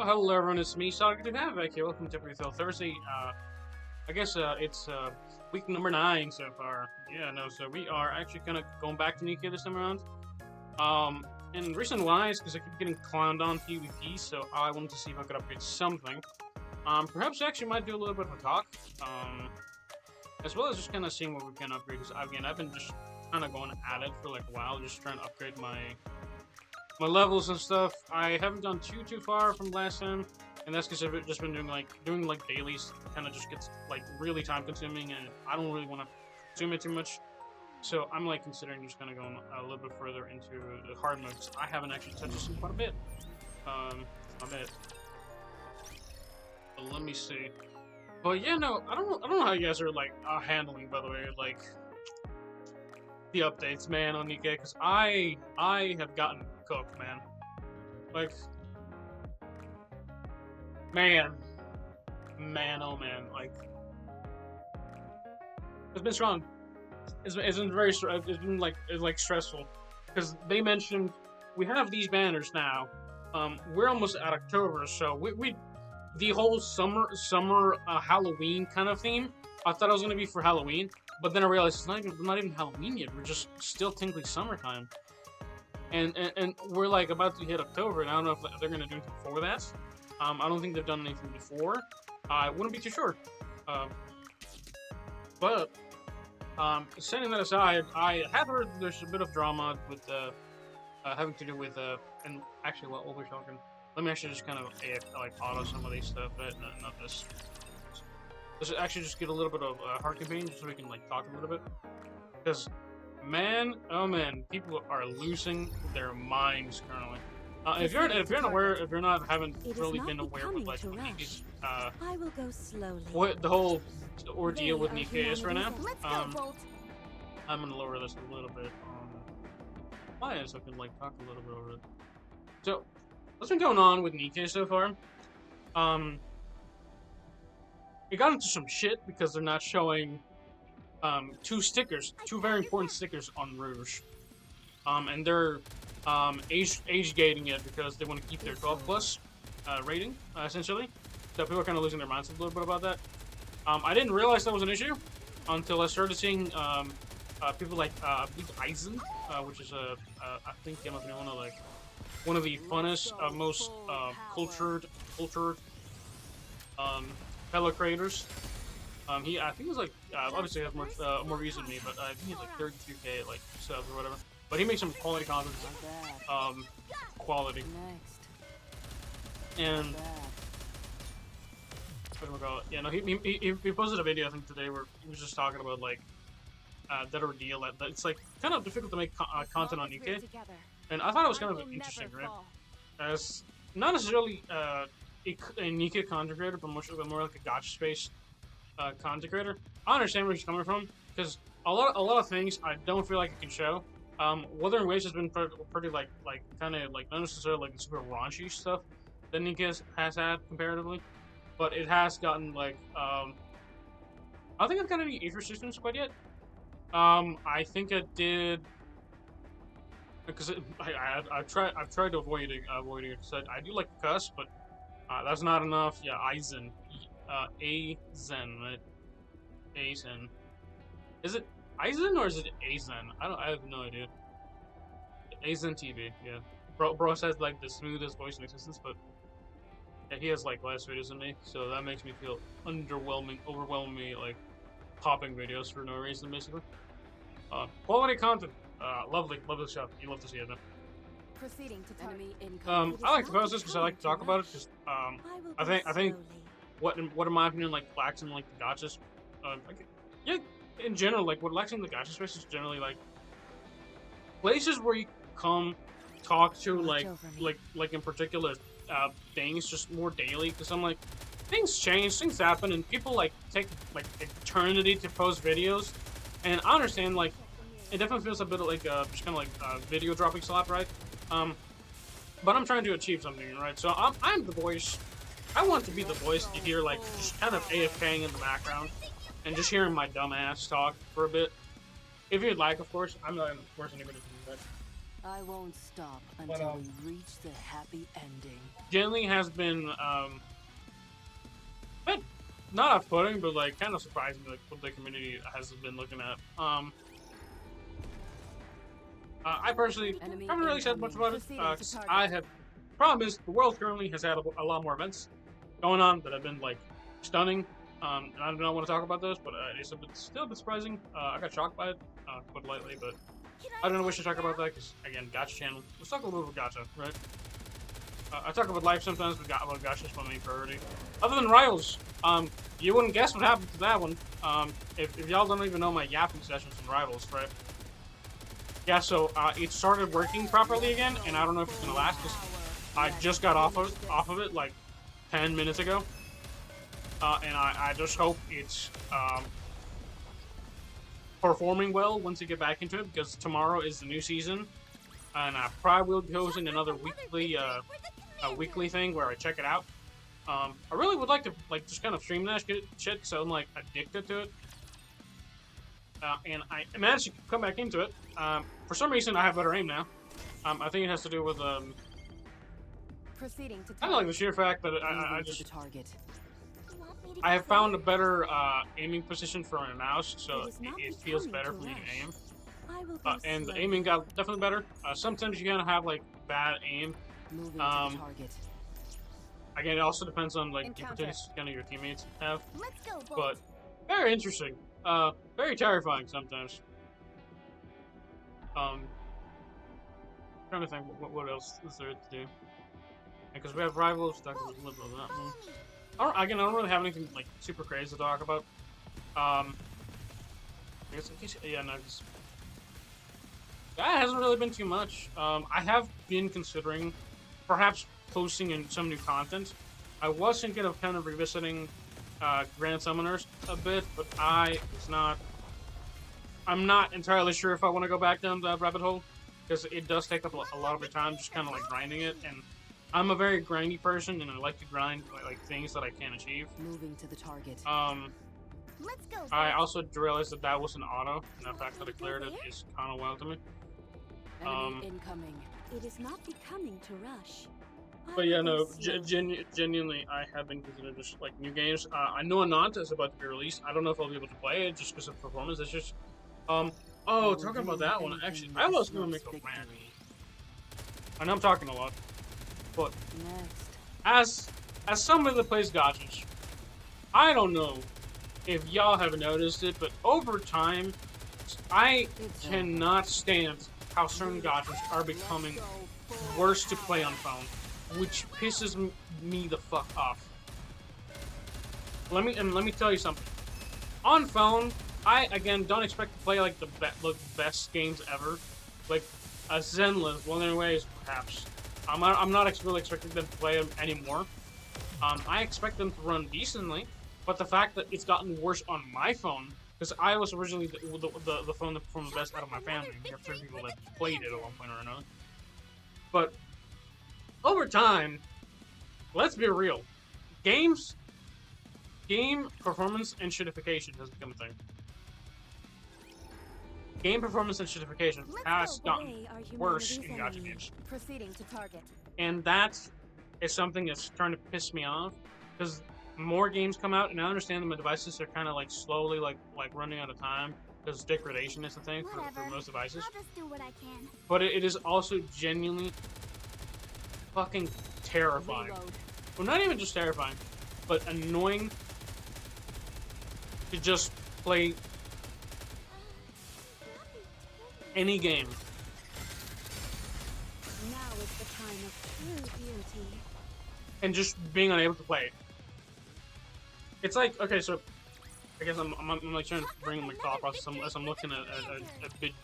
Hello everyone, it's me, Sonic to have back here. Welcome to Everything Thursday. I guess it's week number 9 so far. Yeah, no, so we are actually going back to Nikke this time around. And reason why is because I keep getting clowned on PvP, so I wanted to see if I could upgrade something. Perhaps I actually might do a little bit of a talk. As well as just kind of seeing what we can upgrade. Because again, I've been just kind of going at it for like a while, just trying to upgrade my levels and stuff. I haven't gone too far from last time, and that's because I've just been doing like dailies. Kind of just gets like really time consuming, and I don't really want to consume it too much. So I'm like considering just kind of going a little bit further into the hard mode. I haven't actually touched this in quite a bit. A bit. But let me see. But yeah, no, I don't know how you guys are like handling, by the way, like the updates, man, on Nikke, because I have gotten cooked, man. Like, man, oh man, like it's been strong. It's been very it's been like stressful because they mentioned we have these banners now. We're almost at October, so we the whole summer Halloween kind of theme. I thought it was gonna be for Halloween, but then I realized it's not even Halloween yet. We're just still technically summertime, and we're like about to hit October, and I don't know if they're gonna do anything for that. I don't think they've done anything before. I wouldn't be too sure. But setting that aside, I have heard there's a bit of drama with having to do with and actually what we're talking. Let me actually just kind of like auto some of these stuff, but not this. Let's actually just get a little bit of heart campaign just so we can like talk a little bit. Because man, oh man, people are losing their minds currently. If you're not haven't really been aware with like Nikke's, I will go slowly. what the whole ordeal with Nikke is right now. I'm gonna lower this a little bit. Why so I can like talk a little bit over it. So, what's been going on with Nikke so far? It got into some shit because they're not showing two very important stickers on Rouge. And they're age gating it because they want to keep their 12+ rating, essentially. So people are kind of losing their minds a little bit about that. I didn't realize that was an issue until I started seeing people like I believe Aizen, which is I think he must be one of the funnest, most cultured fellow creators. I think he's like obviously has more views than me, but I think he's like 32K like subs or whatever. But he makes some quality content. Quality. And yeah, no, he posted a video I think today where he was just talking about like that ordeal that it's like kind of difficult to make content on Nikke, and I thought it was kind of interesting, right? As not necessarily a Nikke content creator, but more like a gacha space content creator. I understand where he's coming from because a lot of things I don't feel like I can show. Wuthering Waves has been pretty like kind of like not necessarily like super raunchy stuff that Nikke has had comparatively, but it has gotten like I don't think I've got any age restrictions quite yet. I think I did because I've tried to avoid it because I do like to cuss, but that's not enough. Yeah, Aizen, Aizen, right? Aizen. Is it Aizen or is it Aizen? I have no idea. Aizen TV, yeah. Bro says like the smoothest voice in existence, but yeah, he has like less videos than me, so that makes me feel overwhelmingly like popping videos for no reason, basically. Quality content, lovely, love the show. You love to see it, man. Proceeding to I like to post this because I like to talk about it. Because I think what in my opinion like lacks in like the gachas, yeah, in general like what lacks in the gacha space is generally like places where you come talk to like in particular things just more daily. Because I'm like things change, things happen, and people like take like eternity to post videos, and I understand like it definitely feels a bit like just kind of like video dropping slap, right? But I'm trying to achieve something, right? So I'm the voice. I want to be the voice you hear like just kind of AFKing in the background and just hearing my dumb ass talk for a bit. If you'd like, of course. I'm not, of course, anybody can do that. I won't stop until we reach the happy ending. Generally has been bit not off-putting, but like kind of surprising, like what the community has been looking at. I personally haven't really said much about it. 'Cause I have promised the world currently has had a lot more events going on that have been like stunning. And I don't want to talk about those, but it's still a bit surprising. I got shocked by it, put lightly, but I don't know we should talk about that because again, Gacha channel. Let's talk a little bit about Gacha, right? I talk about life sometimes, but about Gacha's my main priority. Other than Rivals, you wouldn't guess what happened to that one. If y'all don't even know my yapping sessions in Rivals, right? Yeah, so it started working properly again, and I don't know if it's gonna last because I just got off of it like 10 minutes ago, and I just hope it's performing well once you get back into it because tomorrow is the new season, and I probably will be hosting another weekly thing where I check it out. I really would like to like just kind of stream that shit because I'm like addicted to it. And I managed to come back into it. For some reason, I have better aim now. I think it has to do with Proceeding to I don't like the sheer fact that I have found a better aiming position for my mouse, so it feels better for me to aim. And the aiming got definitely better. Sometimes you kind of have like bad aim. Again, it also depends on like the opportunities kind of your teammates have. But very interesting. Very terrifying sometimes. Trying to think what else is there to do. Because we have Rivals, talk a little bit about that one. I don't really have anything like super crazy to talk about. I guess yeah, no, that hasn't really been too much. I have been considering perhaps posting in some new content. I was thinking of kind of revisiting Grand Summoners a bit, but I'm not entirely sure if I want to go back down that rabbit hole because it does take up a lot of my time just kind of like grinding it, and I'm a very grindy person and I like to grind like things that I can't achieve. Moving to the target. Let's go. I also realized that was an auto, and the fact that I cleared it is kind of wild to me. Enemy incoming. It is not becoming to rush. But yeah, no, genuinely, I have been considering just like new games. I know Ananta is about to be released. I don't know if I'll be able to play it just because of performance issues. Oh, talking about that one, actually, I was gonna make a rant. I know I'm talking a lot, but as somebody that plays gachas, I don't know if y'all have noticed it, but over time, I cannot stand how certain gachas are becoming worse to play on phone, which pisses me the fuck off. Let me tell you something. On phone, I again don't expect to play like the best games ever, like a Zenless, Wuthering Waves, perhaps. I'm not really expecting them to play them anymore. I expect them to run decently, but the fact that it's gotten worse on my phone, because I was originally the phone that performed the best out of my family. There are certain people that played it at one point or another. But over time, let's be real. Game performance and shitification has become a thing. Game performance and shitification has gotten worse in gacha games. Proceeding to target. And that is something that's starting to piss me off, because more games come out, and I understand that my devices are kind of like slowly like running out of time, because degradation is the thing for most devices. I'll just do what I can. But it is also genuinely fucking terrifying. Well, not even just terrifying, but annoying to just play any game. Now is the time of true beauty. And just being unable to play it. It's like, okay, so I guess I'm like trying to bring my thought process as I'm looking at big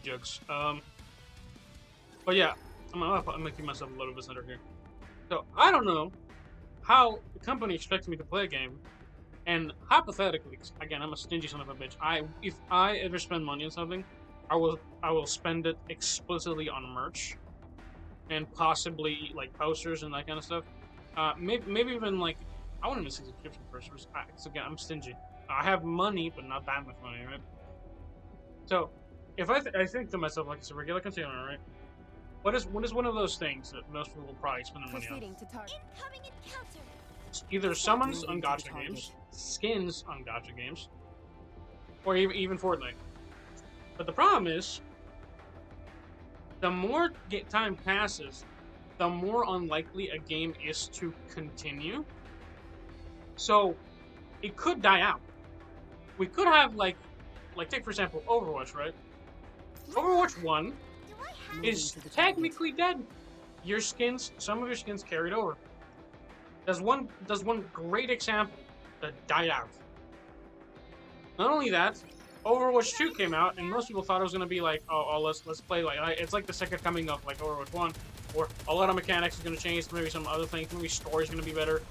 jokes. But yeah, I'm gonna keep myself a little bit centered here. So I don't know how the company expects me to play a game, and hypothetically, again, I'm a stingy son of a bitch. If I ever spend money on something, I will spend it explicitly on merch, and possibly like posters and that kind of stuff. Maybe even like I want to miss subscription first. Because again, I'm stingy. I have money, but not that much money, right? So if I think to myself like it's a regular consumer, right? what is one of those things that most people will probably spend their money on? Proceeding to target. Incoming encounter. It's either summons on Moving to gacha the target. games, skins on gacha games, or even Fortnite. But the problem is, the more time passes, the more unlikely a game is to continue. So, it could die out. We could have, like take for example, Overwatch, right? Overwatch 1 Do I have is to the target. technically dead. Your skins, some of your skins carried over. There's one great example that died out. Not only that, Overwatch 2 came out, and most people thought it was gonna be like, oh let's play like it's like the second coming of like Overwatch 1, where a lot of mechanics is gonna change, maybe some other things, maybe story's gonna be better,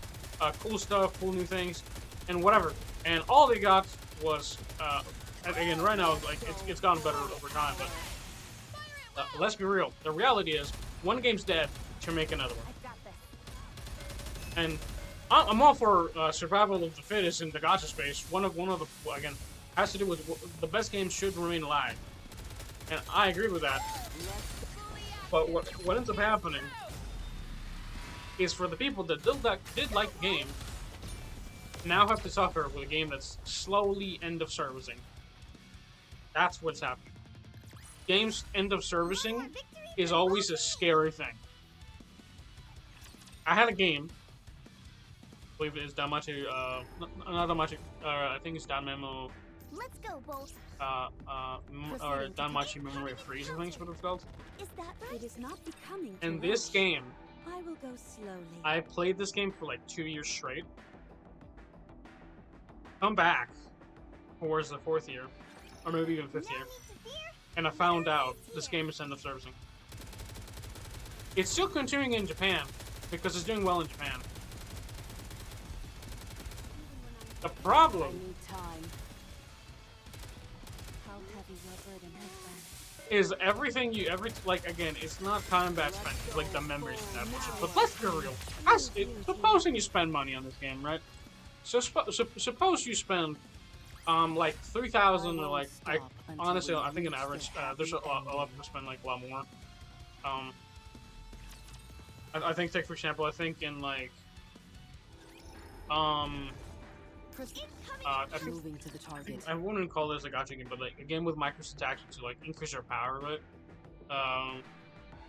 cool stuff, cool new things, and whatever. And all they got was again right now like it's gotten better over time, but let's be real. The reality is one game's dead to make another one. I've got this. And I'm all for survival of the fittest in the gacha space. One of the again has to do with the best games should remain alive, and I agree with that. But what ends up happening is for the people that did like the game now have to suffer with a game that's slowly end of servicing. That's what's happening. Games end of servicing is always a scary thing. I had a game. I believe it's Danmachi, not Danmachi, I think it's Danmemo, Let's go, Bolt. or Danmachi Memory Freeze, I think is what it's called. Is that right? It is not becoming to And this rush. game, I will go slowly. I played this game for like 2 years straight. Come back towards the 4th year, or maybe even 5th No year, need to fear. and I found out this game is end of servicing. It's still continuing in Japan, because it's doing well in Japan. The I problem need time. How heavy your burden has is everything like again, it's not combat spent, it's like the memories and that bullshit. But let's be real. Supposing you spend money on this game, right? So suppose you spend like 3,000 or like honestly I think an average there's a lot of people spend like a lot more. I think take for example I think in like I think moving to the target. I wouldn't call this a gacha game, but like a game with microtransactions to like increase your power of it. I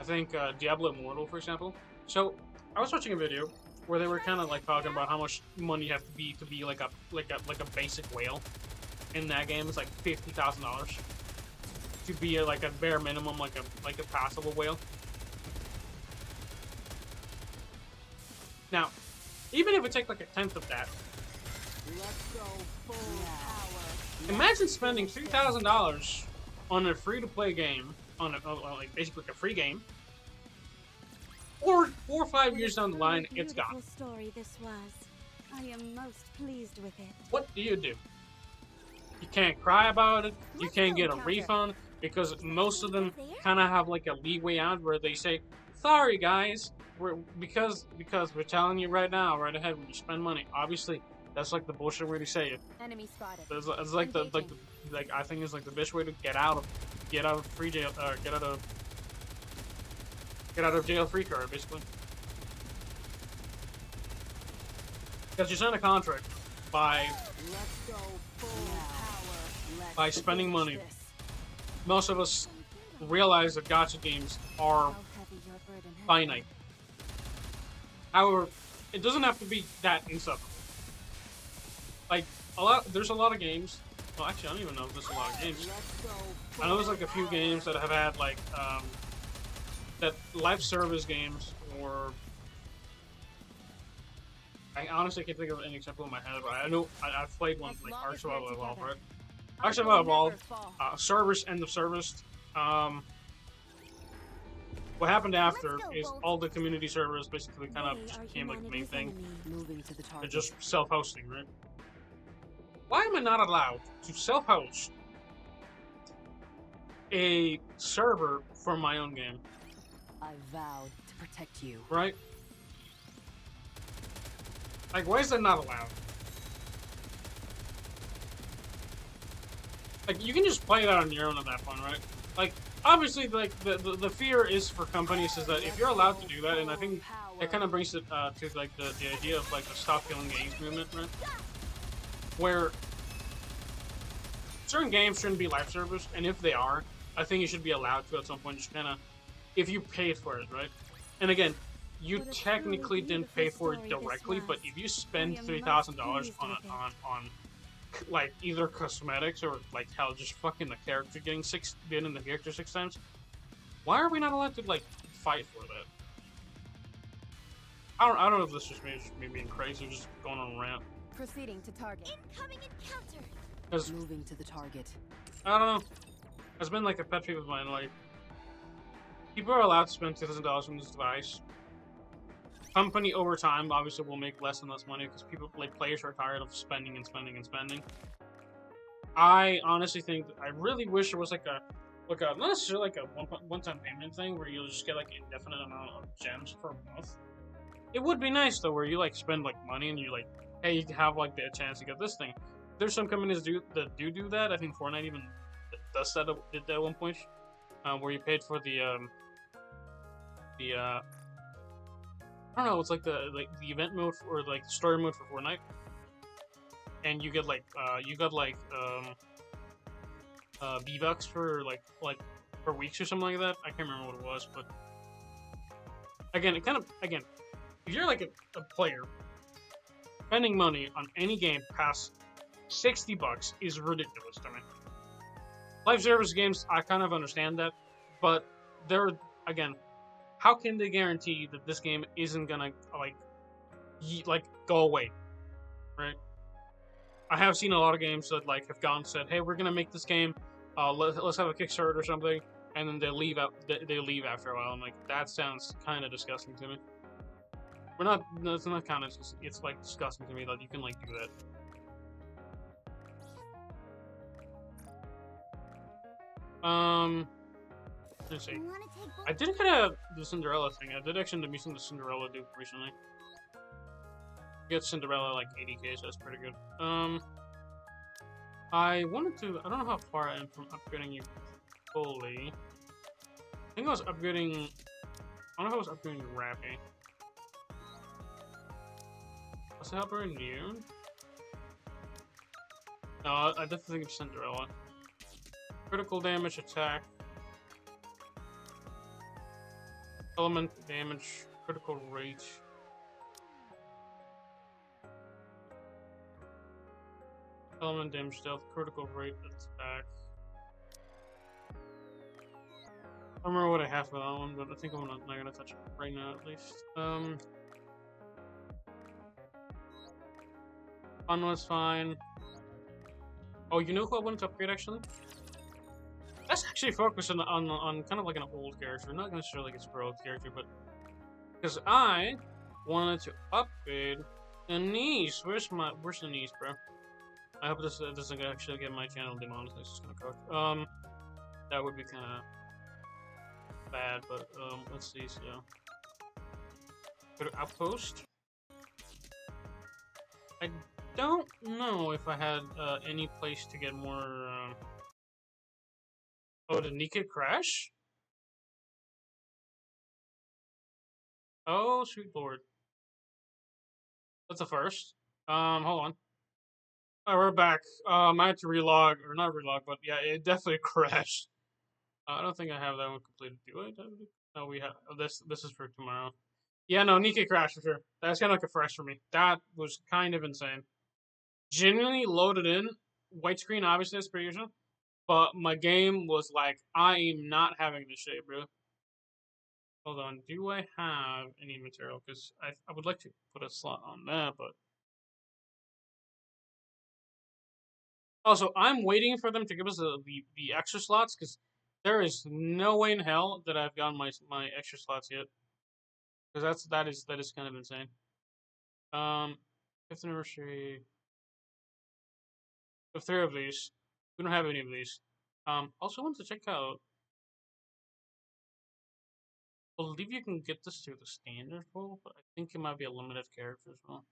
think Diablo Immortal, for example. So I was watching a video where they were kind of like talking about how much money you have to be like a basic whale in that game. It's like $50,000 to be like a bare minimum, like a passable whale. Now, even if we take like a tenth of that. Let's go full power. Imagine spending $3,000 on a free-to-play game, on like basically like a free game, or 4 or 5 years down the line, it's gone. Beautiful story this was. I am most pleased with it. What do? You can't cry about it. You can't get a refund because most of them kind of have like a leeway out where they say, "Sorry guys, because we're telling you right now, right ahead, when you spend money, obviously." That's like the bullshit way to say it. Enemy spotted. It's like I think it's like the best way to get out of free jail, get out of jail free card, basically. Because you sign a contract by Let's go full power. Let's by spending finish money. this. Most of us realize that gacha games are How heavy your burden has finite. However, it doesn't have to be that insufferable. Like there's a lot of games. Well, actually, I don't even know if there's a lot of games. Let's go I know there's like a few games that have had like that live service games, or I honestly can't think of any example in my head. But I know I've played one like Ark Survival Evolved, right? Ark Survival Evolved, service end of service. What happened after is all the community servers basically kind of just became like the main thing. Moving to the They're target. just self-hosting, right? Why am I not allowed to self-host a server for my own game, I vowed to protect you. right? Like, why is that not allowed? Like, you can just play that on your own at that point, right? Like, obviously, like the fear is for companies is that if you're allowed to do that, and I think that kind of brings it to like the idea of like the stop killing games movement, right? Where certain games shouldn't be live service, and if they are, I think you should be allowed to at some point just kind of, if you paid for it, right? And again, you technically didn't pay for it directly, but if you spend $3,000 on like either cosmetics or like hell, just fucking the character getting the character 6 times, why are we not allowed to like fight for that? I don't know if this is just me being crazy or just going on a rant. Proceeding to target. Incoming encounter. Because Moving to the target. I don't know, it's been like a pet peeve of mine. Like people are allowed to spend $2,000 on this device. Company over time obviously will make less and less money because people like players are tired of spending and spending and spending. I honestly think I really wish it was like a not necessarily like a one-time payment thing where you'll just get like an indefinite amount of gems per month. It would be nice though, where you like spend like money and you like, hey, you have like the chance to get this thing. There's some companies that do that. I think Fortnite even did that at one point, where you paid for the I don't know, it's like the event mode or like story mode for Fortnite, and you get like V-Bucks for like for weeks or something like that. I can't remember what it was, but again, if you're like a player, spending money on any game past $60 is ridiculous to me. Live service games, I kind of understand that, but they're again, how can they guarantee that this game isn't gonna like go away, right? I have seen a lot of games that like have gone and said, "Hey, we're gonna make this game. Let's have a Kickstarter or something," and then they leave out. They leave after a while. I'm like, that sounds kind of disgusting to me. We're not. No, it's not kind of. It's like disgusting to me that you can like do that. Let's see. I did get the Cinderella thing. I did actually end up using the Cinderella dupe recently. Get Cinderella like 80k, so that's pretty good. I wanted to. I don't know how far I am from upgrading you fully. I think I was upgrading. I don't know if I was upgrading Rappy. Was I upgrading you? No, I definitely think it's Cinderella. Critical damage, attack, element damage, critical rate. Element damage, stealth, critical rate, attack. I don't remember what I have for that one, but I think I'm not gonna touch it right now at least. Fun was fine. Oh, you know who I wanted to upgrade actually? Let's actually focus on kind of like an old character, not necessarily like a super old character, but because I wanted to upgrade the niece. Where's the niece, bro? I hope this doesn't actually get my channel demonetized. It's gonna cook. That would be kind of bad, but let's see. So, go to outpost. I don't know if I had any place to get more. Oh, did Nikke crash? Oh, sweet lord. That's a first. Hold on. Oh, we're back. I had to relog, or not relog, but yeah, it definitely crashed. I don't think I have that one completed. Do I? No, we have. Oh, this is for tomorrow. Yeah, no, Nikke crashed for sure. That's kind of like a fresh for me. That was kind of insane. Genuinely loaded in. White screen, obviously, as per usual. But my game was like, I am not having this shit, bro. Hold on, do I have any material? Because I would like to put a slot on that, but... Also, I'm waiting for them to give us the extra slots, because there is no way in hell that I've gotten my extra slots yet. Because that is kind of insane. 5th anniversary... We have 3 of these. We don't have any of these. Also want to check out... I believe you can get this through the standard role, but I think it might be a limited character as well.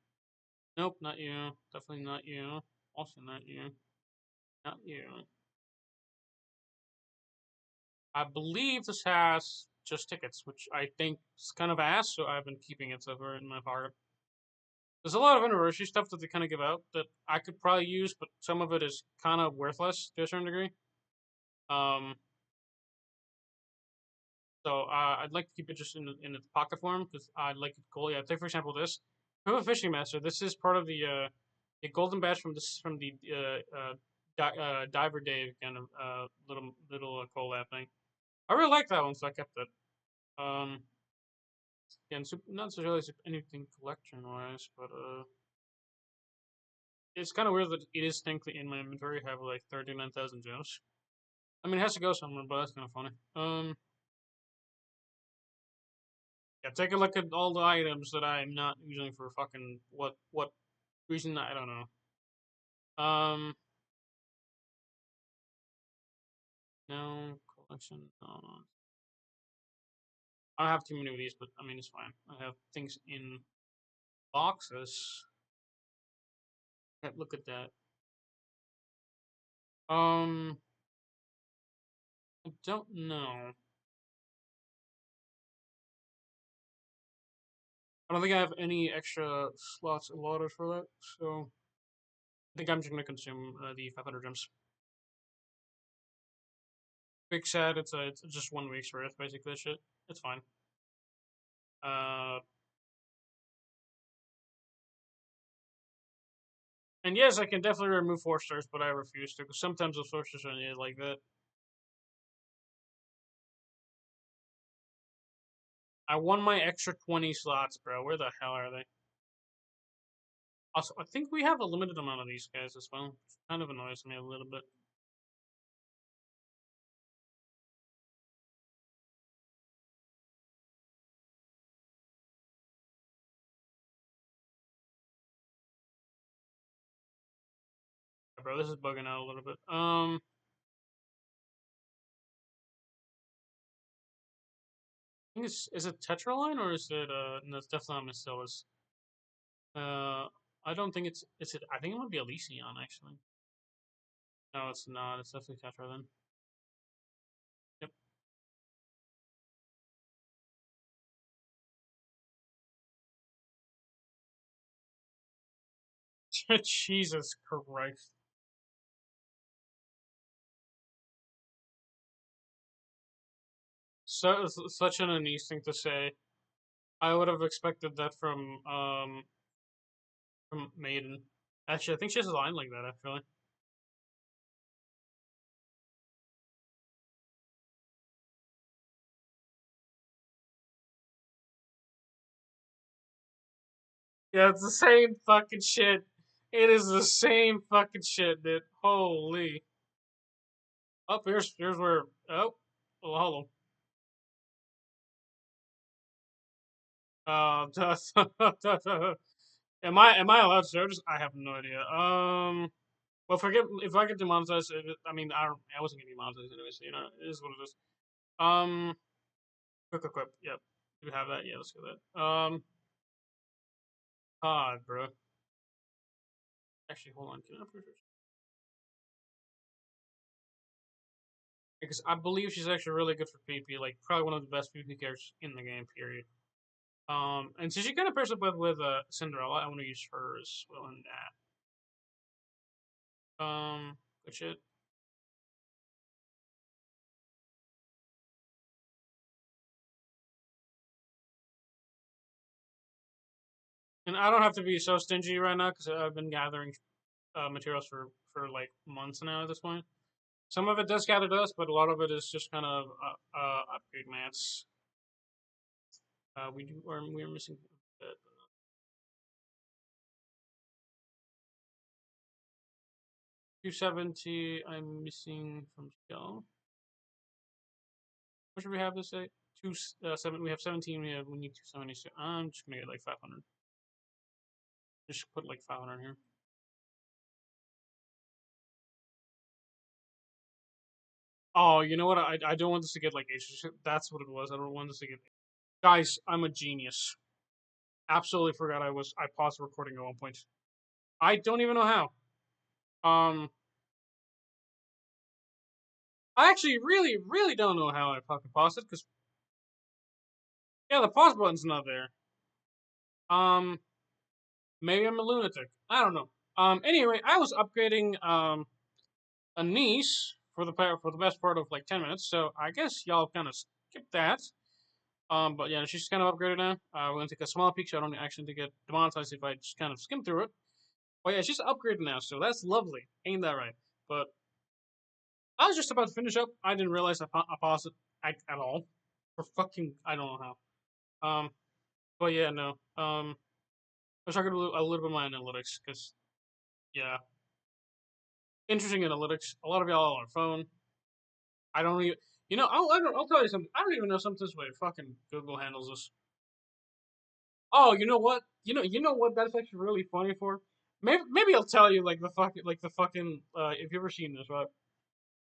Nope, not you. Definitely not you. Also not you. Not you. I believe this has just tickets, which I think is kind of ass, so I've been keeping it so far in my pocket. There's a lot of anniversary stuff that they kind of give out that I could probably use, but some of it is kind of worthless to a certain degree. Um, so I'd like to keep it just in its pocket form because I'd like it cool. Yeah, take for example this. I'm a fishing master. This is part of the golden badge from the Diver Dave kind of little collab thing. I really like that one, so I kept it. Again, not necessarily anything collection wise, but it's kind of weird that it is technically in my inventory. I have like 39,000 gems. I mean, it has to go somewhere, but that's kind of funny. Yeah, take a look at all the items that I'm not using for fucking what reason, I don't know. No collection. No. I don't have too many of these, but I mean it's fine. I have things in boxes. Look at that. I don't know. I don't think I have any extra slots allotted for that, so I think I'm just gonna consume the 500 gems. Big sad. It's just 1 week's worth, basically. Shit, it's fine. Uh, and yes, I can definitely remove 4 stars, but I refuse to because sometimes those 4 stars are needed like that. I won my extra 20 slots, bro. Where the hell are they? Also, I think we have a limited amount of these guys as well. Which kind of annoys me a little bit. Yeah, bro, this is bugging out a little bit. I think is it Tetraline or is it no, it's definitely not Miscella's. I don't think it's it. I think it might be Elysian actually. No, it's not. It's definitely Tetra then. Yep. Jesus Christ. Such an unease thing to say. I would have expected that from Maiden. Actually, I think she has a line like that. Actually, yeah, it's the same fucking shit. It is the same fucking shit, dude. Holy. Oh, here's where. Oh, hold on. Am I allowed to share this? I have no idea. Well, forget if I get demonetized. I mean, I wasn't getting demonetized anyway, so it is what it is. Um, quick equip. Yep. Do we have that? Yeah, let's get that. Bro. Actually, hold on. Can I put her? Because I believe she's actually really good for PP. Like, probably one of the best PP characters in the game. Period. And since she kind of pairs up with Cinderella, I want to use her as well in that. Good shit. And I don't have to be so stingy right now because I've been gathering materials for like months now at this point. Some of it does gather dust, but a lot of it is just kind of upgrade mats. We're missing a bit. 270. I'm missing from skill. What should we have this at? 7. We have 17. We need 270. So I'm just gonna get like 500. Just put like 500 here. Oh, you know what? I don't want this to get like H. That's what it was. I don't want this to get. Guys, I'm a genius. Absolutely forgot I paused the recording at one point. I don't even know how. Um, I actually really don't know how I fucking paused it, because, yeah, the pause button's not there. Maybe I'm a lunatic. I don't know. Anyway, I was upgrading, a niece for the best part of like 10 minutes, so I guess y'all kind of skip that. But yeah, she's kind of upgraded now. We're gonna take a small peek, so I don't actually get demonetized if I just kind of skim through it. But yeah, she's upgraded now, so that's lovely. Ain't that right? But I was just about to finish up. I didn't realize I paused it at all. For fucking, I don't know how. But yeah, no. I was talking a little bit of my analytics, because, yeah, interesting analytics. A lot of y'all on our phone. I don't even, I'll tell you something. I don't even know sometimes way fucking Google handles this. Oh, you know what? You know what? That's actually really funny for. Maybe I'll tell you like the fucking. If you ever seen this, right?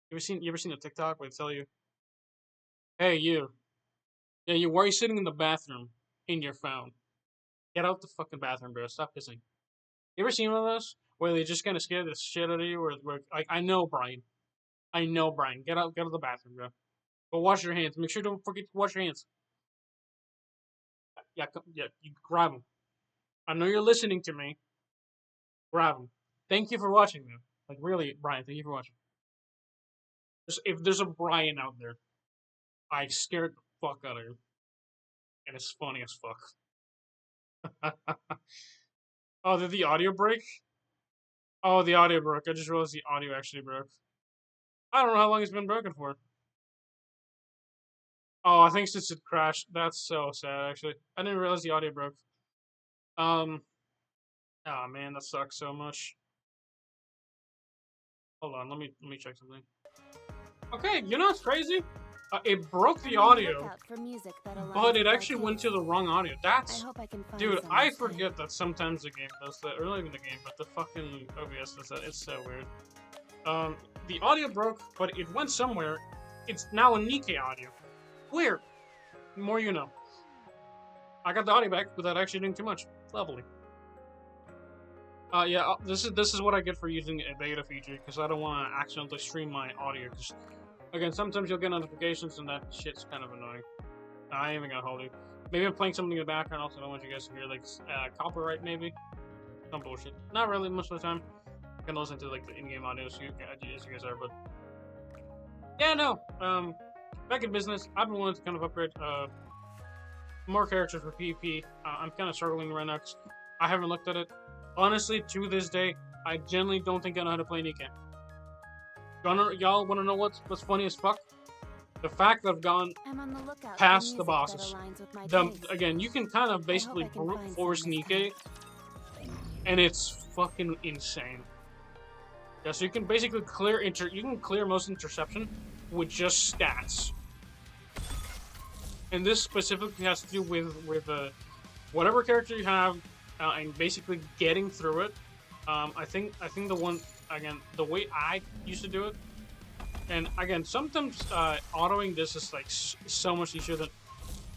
You ever seen a TikTok where they tell you, "Hey, you, yeah, you, why are you sitting in the bathroom in your phone? Get out the fucking bathroom, bro. Stop pissing." You ever seen one of those where they just kind of scare the shit out of you? Where like, I know, Brian. I know, Brian. Get out of the bathroom, bro. But wash your hands. Make sure don't forget to wash your hands. Yeah, yeah. You grab them. I know you're listening to me. Grab them. Thank you for watching, though. Like, really, Brian. Thank you for watching. If there's a Brian out there, I scared the fuck out of you, and it's funny as fuck. Oh, did the audio break? Oh, the audio broke. I just realized the audio actually broke. I don't know how long it's been broken for. Oh, I think since it crashed. That's so sad, actually. I didn't realize the audio broke. Um, oh man, that sucks so much. Hold on, let me check something. Okay, you know what's crazy? It broke the audio, but it actually went to the wrong audio. That's, dude, I forget that sometimes the game does that, or not even the game, but the fucking OBS does that. It's so weird. The audio broke, but it went somewhere. It's now a Nikke audio. Weird. The more you know. I got the audio back without actually doing too much. Lovely. Yeah, this is what I get for using a beta feature, because I don't want to accidentally stream my audio. Because, again, sometimes you'll get notifications and that shit's kind of annoying. I ain't even gonna hold you. Maybe I'm playing something in the background. Also, I don't want you guys to hear like copyright, maybe some bullshit. Not really most of the time. I can listen to like the in-game audio as you guys are, but yeah, no. Back in business. I've been wanting to kind of upgrade more characters for PvP. I'm kind of struggling right now because I haven't looked at it. Honestly, to this day, I generally don't think I know how to play Nikke. Y'all want to know what's funny as fuck? The fact that I've gone past the bosses. Again, you can kind of basically brute force Nikke, and it's fucking insane. Yeah, so you can basically clear most interception with just stats. And this specifically has to do with whatever character you have, and basically getting through it. I think the one, again, the way I used to do it, and again, sometimes autoing this is like so much easier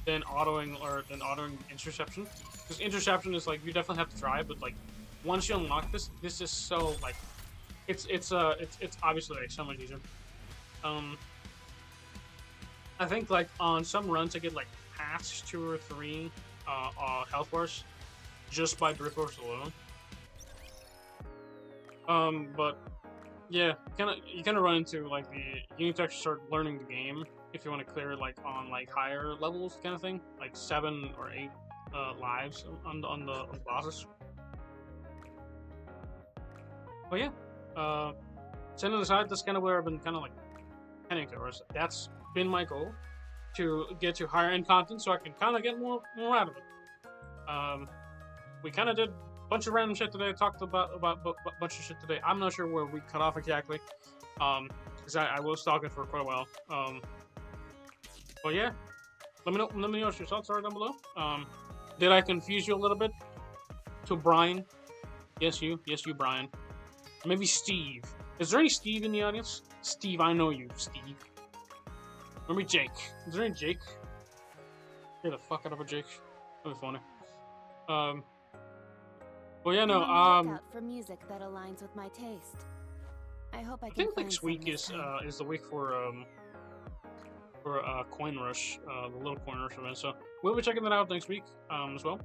than autoing interception, because interception is like you definitely have to try it, but like once you unlock this is so like it's obviously like so much easier. I think like on some runs I get like past 2 or 3 health bars just by brute force alone. But yeah, you kind of run into like you need to actually start learning the game if you want to clear like on like higher levels kind of thing, like 7 or 8 lives on the bosses. But yeah, sending aside, that's kind of where I've been kind of like heading towards. That's been my goal, to get to higher end content so I can kind of get more out of it. We kind of did a bunch of random shit today. Talked about a bunch of shit today. I'm not sure where we cut off exactly, because I was talking for quite a while. But yeah, let me know what your thoughts are down below. Did I confuse you a little bit? To Brian? Yes, you, Brian. Maybe Steve. Is there any Steve in the audience? Steve, I know you, Steve. Maybe Jake. Is there any Jake? Get the fuck out of a Jake. That'd be funny. Well, yeah, no. For music that aligns with my taste. I hope I I can think find next some week this is the week for Coin Rush, the little Coin Rush event. So we'll be checking that out next week as well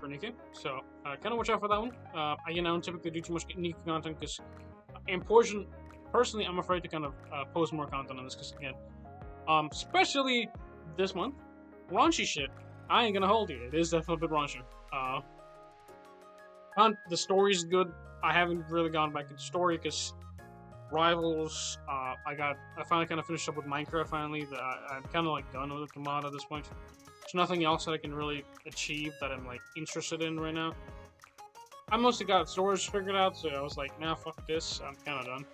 for Nikke. So kind of watch out for that one. I don't typically do too much Nikke content because, personally, I'm afraid to kind of post more content on this because again, especially this month, raunchy shit. I ain't gonna hold you. It is definitely a bit raunchy. The story's good. I haven't really gone back into story because Rivals. I finally kind of finished up with Minecraft. Finally, I'm kind of like done with the mod at this point. There's nothing else that I can really achieve that I'm like interested in right now. I mostly got storage figured out, so I was like, nah, fuck this. I'm kind of done.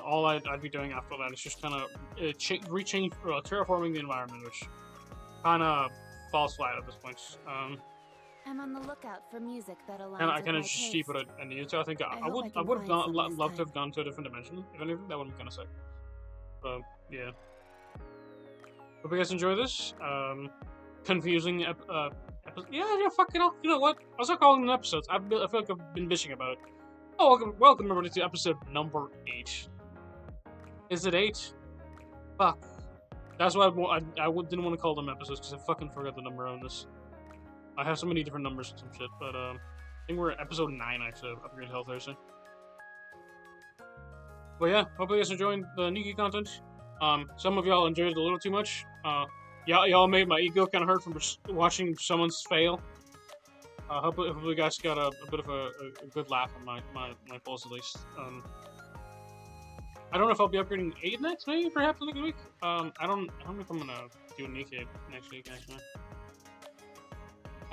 All I'd be doing after that is just kind of terraforming the environment, which kind of falls flat at this point. I'm on the lookout for music that aligns And I with kind my of just keep taste. it I needed to. I think I hope I would can have find some this loved to time. have gone to a different dimension. If anything, that would be kind of sick. But yeah. Hope you guys enjoy this. Confusing yeah, fuck it off. You know what? I'll start calling them episodes. I feel like I've been bitching about it. Oh, welcome everybody to episode number 8. Is it 8? Fuck. That's why didn't want to call them episodes because I fucking forgot the number on this. I have so many different numbers and some shit, but I think we're at episode 9 actually of Upgrade Hell Thursday. But yeah, hope you guys are enjoying the Nikke content. Some of y'all enjoyed it a little too much. Y'all made my ego kind of hurt from watching someone's fail. Hopefully you guys got a bit of a good laugh on my pulls at least. I don't know if I'll be upgrading 8 next, maybe perhaps next week. I don't know if I'm gonna do a Nikke next week actually.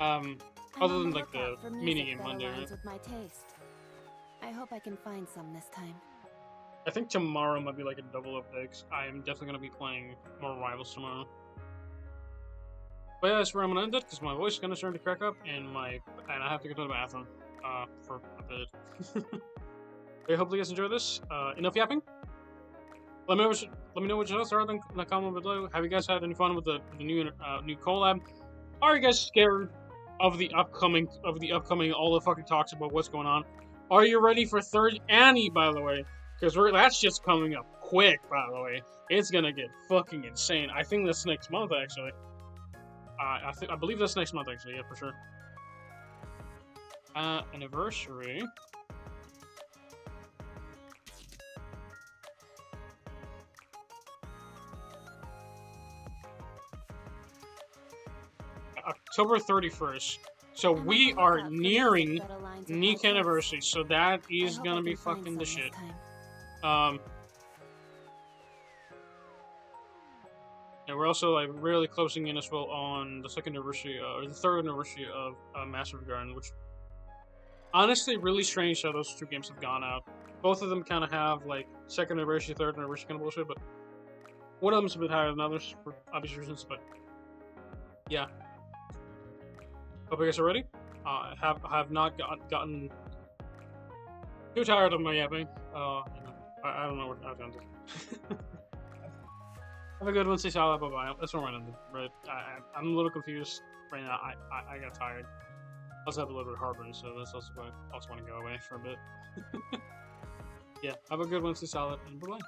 Other than like the mini game Monday, right? With my taste. I hope I can find some this time. I think tomorrow might be like a double up day. I am definitely gonna be playing more Rivals tomorrow. But yeah, that's where I'm gonna end it because my voice is gonna start to crack up and I have to go to the bathroom for a bit. I hope you guys enjoy this. Enough yapping. Let me know what your thoughts are in the comment below. Have you guys had any fun with the new collab? Are you guys scared of the upcoming all the fucking talks about what's going on? Are you ready for third Annie, by the way? Because that's just coming up quick, by the way. It's gonna get fucking insane. I think that's next month, actually. I believe that's next month, actually. Yeah, for sure. Anniversary. October 31st. So we are nearing Nikke anniversary, so that is gonna be fucking the shit. And we're also like really closing in as well on the second anniversary or the third anniversary of Master of the Garden, which honestly really strange how those two games have gone out. Both of them kind of have like second anniversary, third anniversary kind of bullshit, but one of them's a bit higher than others for obvious reasons. But yeah. Hope you guys are ready. Have not gotten too tired of my yapping. I don't know what I've done. Have a good one. Stay solid. Bye bye. That's where I'm ending. Right. I'm a little confused right now. I got tired. I also have a little bit of heartburn, so that's also why I also want to go away for a bit. Yeah. Have a good one. Stay solid. And bye bye.